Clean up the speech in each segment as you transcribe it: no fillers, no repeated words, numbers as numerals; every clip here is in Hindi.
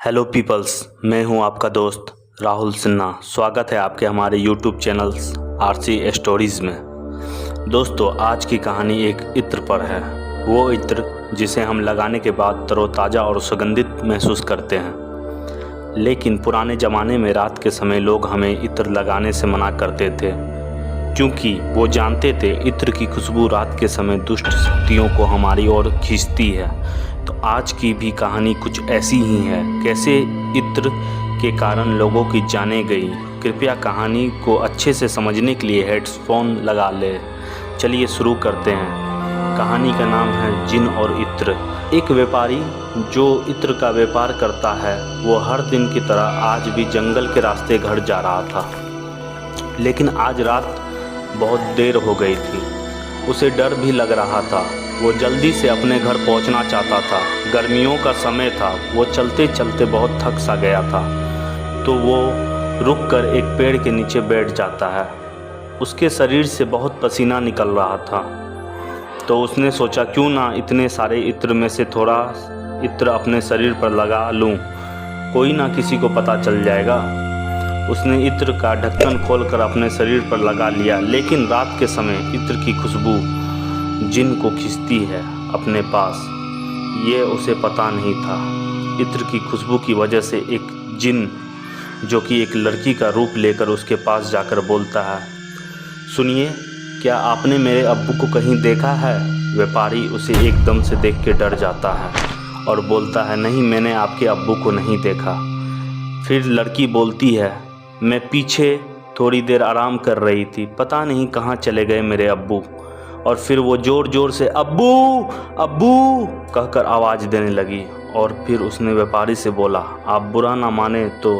हेलो पीपल्स, मैं हूं आपका दोस्त राहुल सिन्हा। स्वागत है आपके हमारे यूट्यूब चैनल्स आरसी स्टोरीज़ में। दोस्तों, आज की कहानी एक इत्र पर है। वो इत्र जिसे हम लगाने के बाद तरोताज़ा और सुगंधित महसूस करते हैं। लेकिन पुराने ज़माने में रात के समय लोग हमें इत्र लगाने से मना करते थे, क्योंकि वो जानते थे इत्र की खुशबू रात के समय दुष्ट शक्तियों को हमारी ओर खींचती है। तो आज की भी कहानी कुछ ऐसी ही है। कैसे इत्र के कारण लोगों की जानें गई। कृपया कहानी को अच्छे से समझने के लिए हेडफोन लगा ले। चलिए शुरू करते हैं। कहानी का नाम है जिन और इत्र। एक व्यापारी जो इत्र का व्यापार करता है, वो हर दिन की तरह आज भी जंगल के रास्ते घर जा रहा था। लेकिन आज रात बहुत देर हो गई थी। उसे डर भी लग रहा था। वो जल्दी से अपने घर पहुंचना चाहता था। गर्मियों का समय था। वो चलते चलते बहुत थक सा गया था, तो वो रुककर एक पेड़ के नीचे बैठ जाता है। उसके शरीर से बहुत पसीना निकल रहा था, तो उसने सोचा क्यों ना इतने सारे इत्र में से थोड़ा इत्र अपने शरीर पर लगा लूं, कोई ना किसी को पता चल जाएगा। उसने इत्र का ढक्कन खोलकर अपने शरीर पर लगा लिया। लेकिन रात के समय इत्र की खुशबू जिन को खींचती है अपने पास, ये उसे पता नहीं था। इत्र की खुशबू की वजह से एक जिन, जो कि एक लड़की का रूप लेकर उसके पास जाकर बोलता है, सुनिए, क्या आपने मेरे अब्बू को कहीं देखा है? व्यापारी उसे एकदम से देख के डर जाता है और बोलता है, नहीं, मैंने आपके अब्बू को नहीं देखा। फिर लड़की बोलती है, मैं पीछे थोड़ी देर आराम कर रही थी, पता नहीं कहाँ चले गए मेरे अब्बू। और फिर वो ज़ोर ज़ोर से अब्बू अब्बू कहकर आवाज़ देने लगी। और फिर उसने व्यापारी से बोला, आप बुरा ना माने तो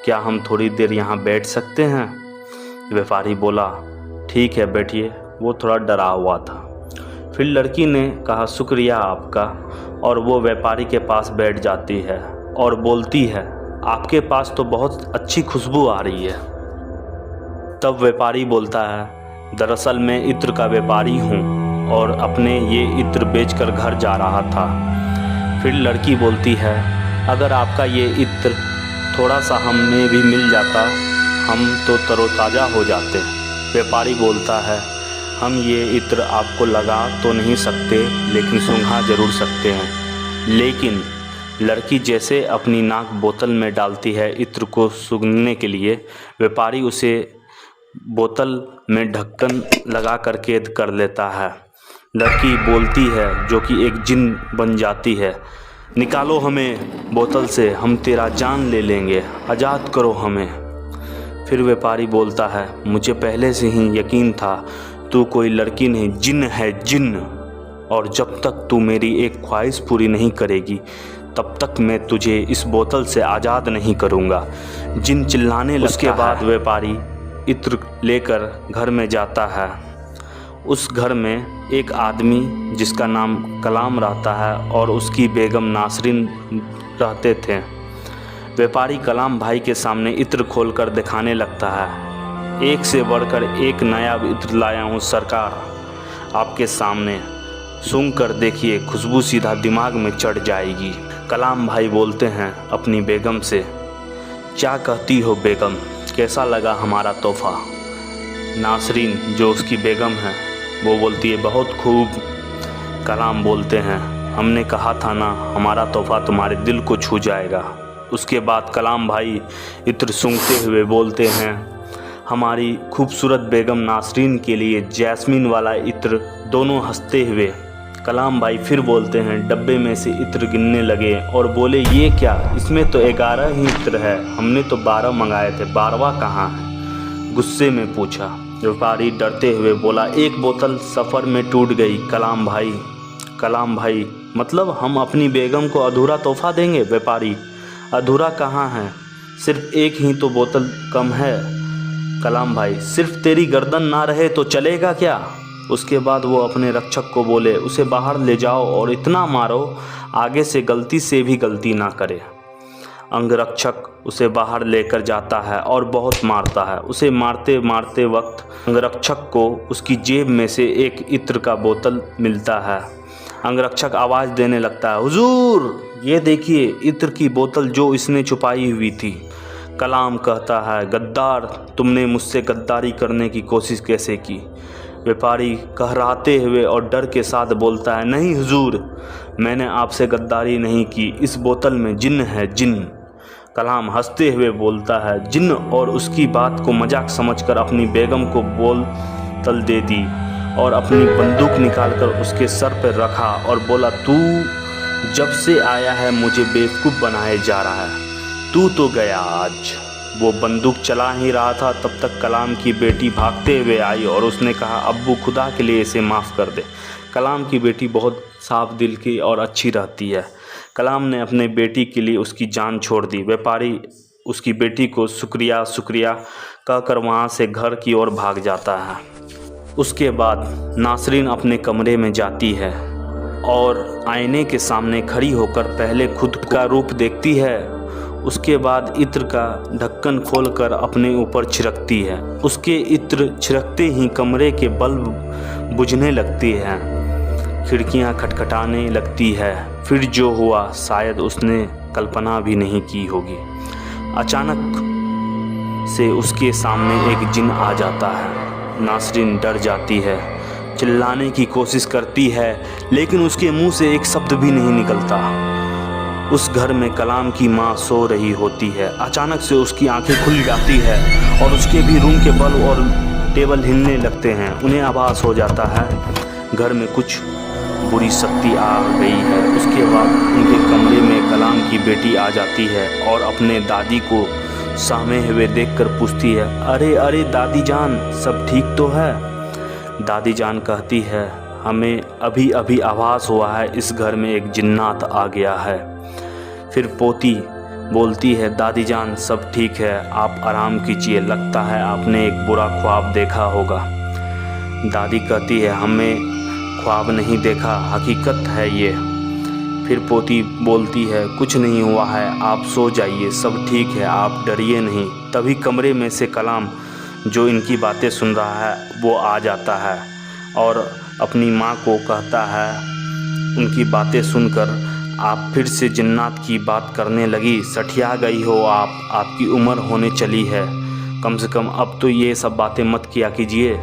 क्या हम थोड़ी देर यहाँ बैठ सकते हैं? व्यापारी बोला, ठीक है, बैठिए। वो थोड़ा डरा हुआ था। फिर लड़की ने कहा, शुक्रिया आपका। और वो व्यापारी के पास बैठ जाती है और बोलती है, आपके पास तो बहुत अच्छी खुशबू आ रही है। तब व्यापारी बोलता है, दरअसल मैं इत्र का व्यापारी हूँ और अपने ये इत्र बेचकर घर जा रहा था। फिर लड़की बोलती है, अगर आपका ये इत्र थोड़ा सा हमें भी मिल जाता, हम तो तरोताज़ा हो जाते। व्यापारी बोलता है, हम ये इत्र आपको लगा तो नहीं सकते, लेकिन सूंघा ज़रूर सकते हैं। लेकिन लड़की जैसे अपनी नाक बोतल में डालती है इत्र को सूंघने के लिए, व्यापारी उसे बोतल में ढक्कन लगा कर कैद कर लेता है। लड़की बोलती है, जो कि एक जिन बन जाती है, निकालो हमें बोतल से, हम तेरा जान ले लेंगे, आज़ाद करो हमें। फिर व्यापारी बोलता है, मुझे पहले से ही यकीन था तू कोई लड़की नहीं, जिन है, जिन। और जब तक तू मेरी एक ख्वाहिश पूरी नहीं करेगी, तब तक मैं तुझे इस बोतल से आज़ाद नहीं करूँगा। जिन चिल्लाने लगता है। उसके बाद व्यापारी इत्र लेकर घर में जाता है। उस घर में एक आदमी जिसका नाम कलाम रहता है और उसकी बेगम नासरीन रहते थे। व्यापारी कलाम भाई के सामने इत्र खोलकर दिखाने लगता है, एक से बढ़कर एक नया इत्र लाया हूँ सरकार, आपके सामने सूंघ कर देखिए, खुशबू सीधा दिमाग में चढ़ जाएगी। कलाम भाई बोलते हैं अपनी बेगम से, क्या कहती हो बेगम, कैसा लगा हमारा तोहफ़ा? नासरीन, जो उसकी बेगम है, वो बोलती है, बहुत खूब। कलाम बोलते हैं, हमने कहा था ना, हमारा तोहफ़ा तुम्हारे दिल को छू जाएगा। उसके बाद कलाम भाई इत्र सूंघते हुए बोलते हैं, हमारी खूबसूरत बेगम नासरीन के लिए जैस्मिन वाला इत्र। दोनों हंसते हुए कलाम भाई फिर बोलते हैं, डब्बे में से इत्र गिनने लगे और बोले, ये क्या, इसमें तो 11 ही इत्र है, हमने तो 12 मंगाए थे, 12वां कहाँ है? गुस्से में पूछा। व्यापारी डरते हुए बोला, एक बोतल सफ़र में टूट गई कलाम भाई, मतलब हम अपनी बेगम को अधूरा तोहफ़ा देंगे? व्यापारी, अधूरा कहाँ है, सिर्फ एक ही तो बोतल कम है। कलाम भाई, सिर्फ तेरी गर्दन ना रहे तो चलेगा क्या? उसके बाद वो अपने रक्षक को बोले, उसे बाहर ले जाओ और इतना मारो, आगे से गलती से भी गलती ना करे। अंगरक्षक उसे बाहर लेकर जाता है और बहुत मारता है। उसे मारते मारते वक्त अंगरक्षक को उसकी जेब में से एक इत्र का बोतल मिलता है। अंगरक्षक आवाज़ देने लगता है, हुजूर, ये देखिए इत्र की बोतल जो इसने छुपाई हुई थी। कलाम कहता है, गद्दार, तुमने मुझसे गद्दारी करने की कोशिश कैसे की? व्यापारी कहराते हुए और डर के साथ बोलता है, नहीं हुजूर, मैंने आपसे गद्दारी नहीं की, इस बोतल में जिन्न है, जिन्न। कलाम हंसते हुए बोलता है, जिन्न, और उसकी बात को मजाक समझकर अपनी बेगम को बोतल दे दी और अपनी बंदूक निकालकर उसके सर पर रखा और बोला, तू जब से आया है मुझे बेवकूफ़ बनाए जा रहा है, तू तो गया आज। वो बंदूक चला ही रहा था, तब तक कलाम की बेटी भागते हुए आई और उसने कहा, अब्बू, खुदा के लिए इसे माफ़ कर दे। कलाम की बेटी बहुत साफ दिल की और अच्छी रहती है। कलाम ने अपने बेटी के लिए उसकी जान छोड़ दी। व्यापारी उसकी बेटी को शुक्रिया शुक्रिया कहकर वहाँ से घर की ओर भाग जाता है। उसके बाद नासरीन अपने कमरे में जाती है और आईने के सामने खड़ी होकर पहले खुद का रूप देखती है, उसके बाद इत्र का ढक्कन खोलकर अपने ऊपर छिड़कती है। उसके इत्र छिड़कते ही कमरे के बल्ब बुझने लगती हैं, खिड़कियां खटखटाने लगती है। फिर जो हुआ शायद उसने कल्पना भी नहीं की होगी। अचानक से उसके सामने एक जिन आ जाता है। नासरीन डर जाती है, चिल्लाने की कोशिश करती है, लेकिन उसके मुंह से एक शब्द भी नहीं निकलता। उस घर में कलाम की माँ सो रही होती है। अचानक से उसकी आंखें खुल जाती है और उसके भी रूम के बल्ब और टेबल हिलने लगते हैं। उन्हें आभास हो जाता है घर में कुछ बुरी शक्ति आ गई है। उसके बाद उनके कमरे में कलाम की बेटी आ जाती है और अपने दादी को सहमे हुए देखकर पूछती है, अरे अरे दादी जान, सब ठीक तो है? दादी जान कहती है, हमें अभी अभी आभास हुआ है इस घर में एक जिन्नात आ गया है। फिर पोती बोलती है, दादी जान, सब ठीक है, आप आराम कीजिए, लगता है आपने एक बुरा ख्वाब देखा होगा। दादी कहती है, हमें ख्वाब नहीं देखा, हकीकत है ये। फिर पोती बोलती है, कुछ नहीं हुआ है, आप सो जाइए, सब ठीक है, आप डरिए नहीं। तभी कमरे में से कलाम, जो इनकी बातें सुन रहा है, वो आ जाता है और अपनी माँ को कहता है, उनकी बातें सुनकर आप फिर से जिन्नात की बात करने लगी, सठिया गई हो आप, आपकी उम्र होने चली है, कम से कम अब तो ये सब बातें मत किया कीजिए।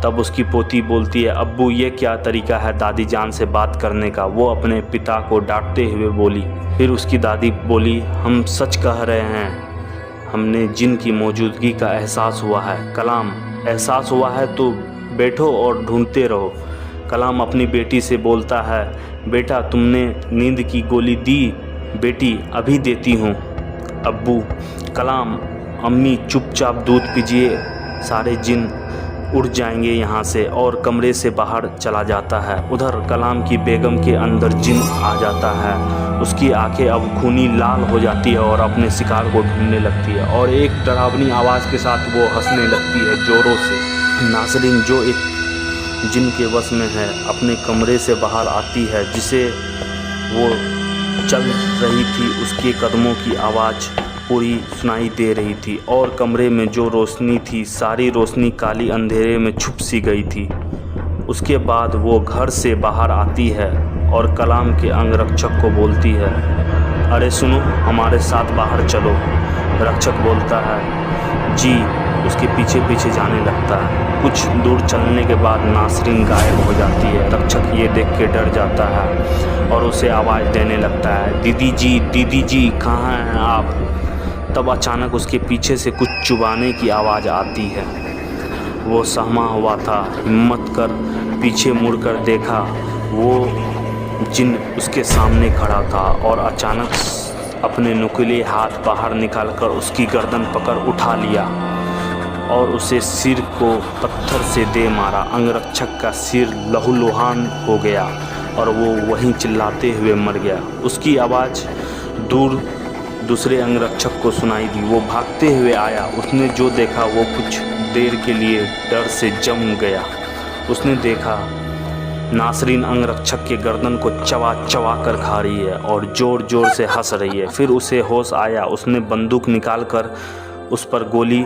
तब उसकी पोती बोलती है, अब्बू, ये क्या तरीका है दादी जान से बात करने का? वो अपने पिता को डांटते हुए बोली। फिर उसकी दादी बोली, हम सच कह रहे हैं, हमने जिन की मौजूदगी का एहसास हुआ है। कलाम, एहसास हुआ है तो बैठो और ढूंढते रहो। कलाम अपनी बेटी से बोलता है, बेटा, तुमने नींद की गोली दी? बेटी, अभी देती हूँ। अब्बू। कलाम, अम्मी, चुपचाप दूध पीजिए, सारे जिन उड़ जाएंगे यहाँ से, और कमरे से बाहर चला जाता है। उधर कलाम की बेगम के अंदर जिन आ जाता है। उसकी आंखें अब खूनी लाल हो जाती है और अपने शिकार को ढूंढने लगती है और एक डरावनी आवाज़ के साथ वो हंसने लगती है ज़ोरों से। नासरीन, जो एक जिन के वश में है, अपने कमरे से बाहर आती है। जिसे वो चल रही थी उसके कदमों की आवाज़ पूरी सुनाई दे रही थी और कमरे में जो रोशनी थी, सारी रोशनी काली अंधेरे में छुप सी गई थी। उसके बाद वो घर से बाहर आती है और कलाम के अंगरक्षक को बोलती है, अरे सुनो, हमारे साथ बाहर चलो। रक्षक बोलता है, जी। उसके पीछे पीछे जाने लगता है। कुछ दूर चलने के बाद नासरीन गायब हो जाती है। रक्षक ये देख के डर जाता है और उसे आवाज़ देने लगता है, दीदी जी, कहाँ हैं आप? तब अचानक उसके पीछे से कुछ चुबाने की आवाज़ आती है। वो सहमा हुआ था, हिम्मत कर पीछे मुड़कर देखा, वो जिन उसके सामने खड़ा था और अचानक अपने नुकीले हाथ बाहर निकालकर उसकी गर्दन पकड़ उठा लिया और उसे सिर को पत्थर से दे मारा। अंगरक्षक का सिर लहूलुहान हो गया और वो वहीं चिल्लाते हुए मर गया। उसकी आवाज़ दूर दूसरे अंगरक्षक को सुनाई दी। वो भागते हुए आया। उसने जो देखा वो कुछ देर के लिए डर से जम गया। उसने देखा नासरीन अंगरक्षक के गर्दन को चबा चबा कर खा रही है और ज़ोर ज़ोर से हंस रही है। फिर उसे होश आया। उसने बंदूक निकालकर उस पर गोली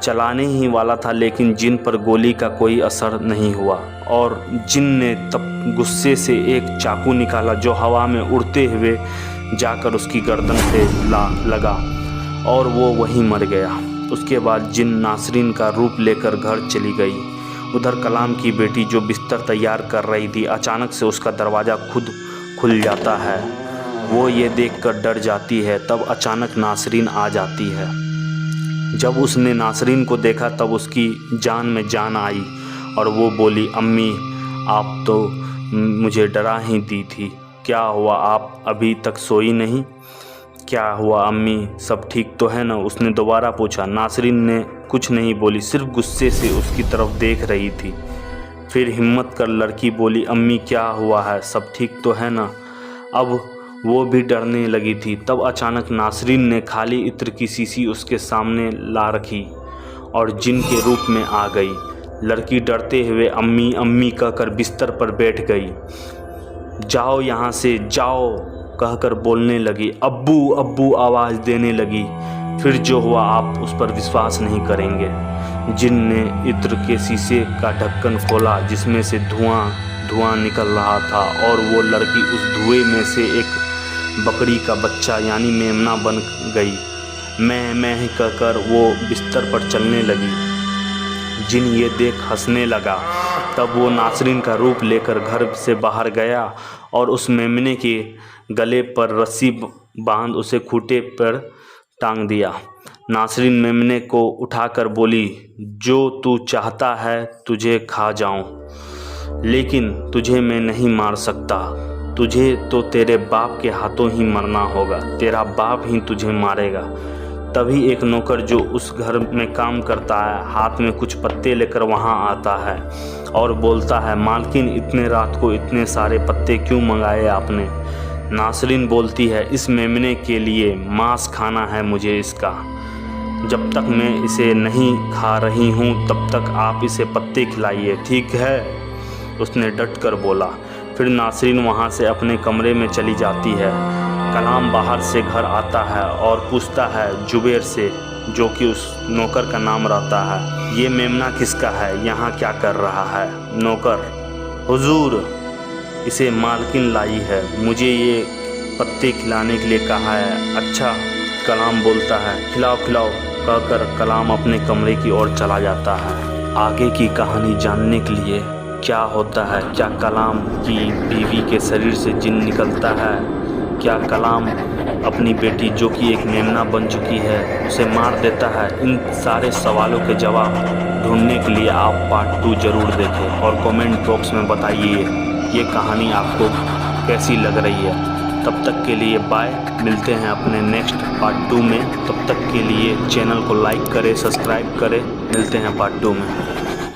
चलाने ही वाला था, लेकिन जिन पर गोली का कोई असर नहीं हुआ और जिन ने तब गुस्से से एक चाकू निकाला जो हवा में उड़ते हुए जाकर उसकी गर्दन से लगा और वो वहीं मर गया। उसके बाद जिन नासरीन का रूप लेकर घर चली गई। उधर कलाम की बेटी जो बिस्तर तैयार कर रही थी, अचानक से उसका दरवाज़ा खुद खुल जाता है। वो ये देखकर डर जाती है। तब अचानक नासरीन आ जाती है। जब उसने नासरीन को देखा तब उसकी जान में जान आई और वो बोली, अम्मी आप तो मुझे डरा ही दी थी। क्या हुआ, आप अभी तक सोई नहीं? क्या हुआ अम्मी, सब ठीक तो है ना? उसने दोबारा पूछा। नासरीन ने कुछ नहीं बोली, सिर्फ गुस्से से उसकी तरफ देख रही थी। फिर हिम्मत कर लड़की बोली, अम्मी क्या हुआ है, सब ठीक तो है ना? अब वो भी डरने लगी थी। तब अचानक नासरीन ने खाली इत्र की शीशी उसके सामने ला रखी और जिन के रूप में आ गई। लड़की डरते हुए अम्मी अम्मी कहकर बिस्तर पर बैठ गई। जाओ यहाँ से जाओ कहकर बोलने लगी। अब्बू अब्बू आवाज़ देने लगी। फिर जो हुआ आप उस पर विश्वास नहीं करेंगे। जिन ने इत्र के शीशे का ढक्कन खोला जिसमें से धुआं निकल रहा था और वो लड़की उस धुएं में से एक बकरी का बच्चा यानी मेमना बन गई। मैं कहकर वो बिस्तर पर चलने लगी। जिन ये देख हंसने लगा। तब वो नासरीन का रूप लेकर घर से बाहर गया और उस मेमने के गले पर रस्सी बांध उसे खूंटे पर टांग दिया। नासरीन मेमने को उठाकर बोली, जो तू चाहता है तुझे खा जाऊं, लेकिन तुझे मैं नहीं मार सकता। तुझे तो तेरे बाप के हाथों ही मरना होगा, तेरा बाप ही तुझे मारेगा। तभी एक नौकर जो उस घर में काम करता है हाथ में कुछ पत्ते लेकर वहाँ आता है और बोलता है, मालकिन इतने रात को इतने सारे पत्ते क्यों मंगाए आपने? नासरीन बोलती है, इस मेमने के लिए मांस खाना है मुझे इसका। जब तक मैं इसे नहीं खा रही हूँ तब तक आप इसे पत्ते खिलाइए, ठीक है? उसने डट कर बोला। फिर नासरीन वहाँ से अपने कमरे में चली जाती है। कलाम बाहर से घर आता है और पूछता है जुबैर से, जो कि उस नौकर का नाम रहता है, ये मेमना किसका है, यहाँ क्या कर रहा है? नौकर, हुजूर इसे मालकिन लाई है, मुझे ये पत्ते खिलाने के लिए कहा है। अच्छा, कलाम बोलता है, खिलाओ खिलाओ कहकर कलाम अपने कमरे की ओर चला जाता है। आगे की कहानी जानने के लिए क्या होता है? क्या कलाम की बीवी के शरीर से जिन निकलता है? क्या कलाम अपनी बेटी जो कि एक मेमना बन चुकी है उसे मार देता है? इन सारे सवालों के जवाब ढूंढने के लिए आप पार्ट 2 ज़रूर देखें और कमेंट बॉक्स में बताइए ये कहानी आपको कैसी लग रही है। तब तक के लिए बाय, मिलते हैं अपने नेक्स्ट पार्ट 2 में। तब तक के लिए चैनल को लाइक करें, सब्सक्राइब करें। मिलते हैं पार्ट 2 में।